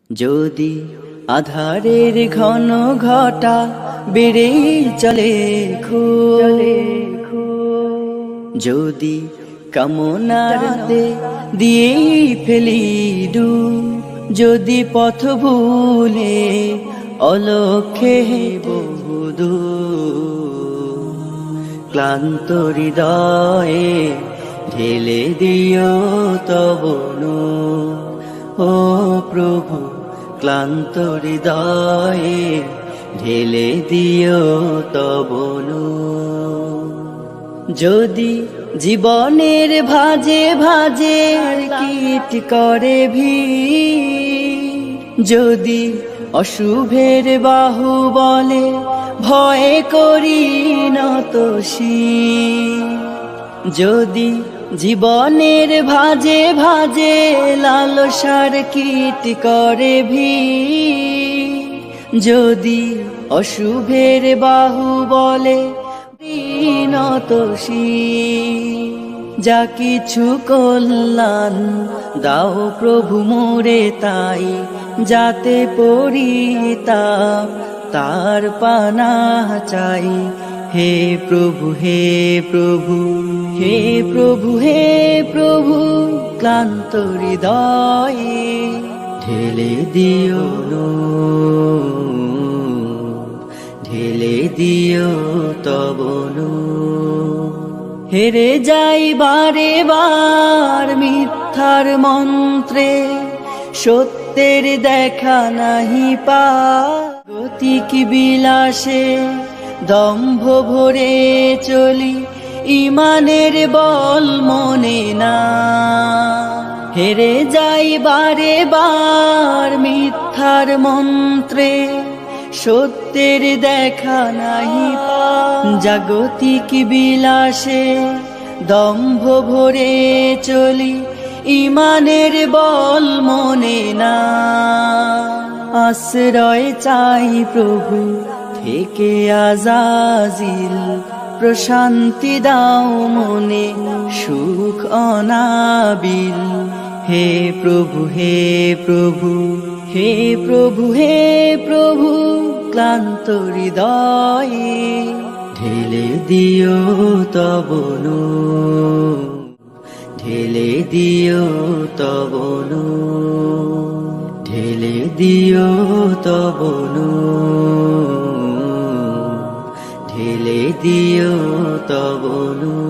যদি আধারের ঘন ঘটা বেড়ে চলে যদি কামনাতে দিয়ে ফেলি ডুব, যদি পথ ভুলে অলক্ষে বহুদূর, ক্লান্ত হৃদয়ে ঢেলে দিও তব নূর। ও প্রভু, ক্লান্ত হৃদয়ে ঢেলে দিও তব নূর। যদি জীবনের ভাজে ভাজে কীট করে ভিড়, যদি অশুভের বাহু বলে ভয় করি নত শির, যদি জীবনের ভাজে ভাজে লালসার কীট করে ভিড়, যদি অশুভের বাহু বলে নত শির, যা কিছু কল্যাণ দাও প্রভু মোরে তাই, যাতে পরিতাপ তার পানাহ চাই। হে প্রভু, হে প্রভু, হে প্রভু, হে প্রভু, ক্লান্ত হৃদয়ে ঢেলে দিও নূর, ঢেলে দিও তব নূর। হেরে যাই বারে বার মিথ্যার মন্ত্রে, সত্যের দেখা নাহি পা, গতিক বিলাসে দম্ভ ভরে চলি, ইমানের বল মনে না। হেরে যাই বারে বার মিথ্যার মন্ত্রে, সত্যের দেখা নাহি পা, জাগতিক বিলাসে দম্ভ ভরে চলি, ইমানের বল মনে না। আশ্রয় চাই প্রভু থেকে আজাজিল, প্রশান্তি দাও মনে সুখ অনাবিল। হে প্রভু, হে প্রভু, হে প্রভু, হে প্রভু, ক্লান্ত হৃদয়ে ঢেলে দিও তব নূর, ঢেলে দিও তব নূর, ঢেলে দিও তব নূর, ঢেলে দিও তব নূর।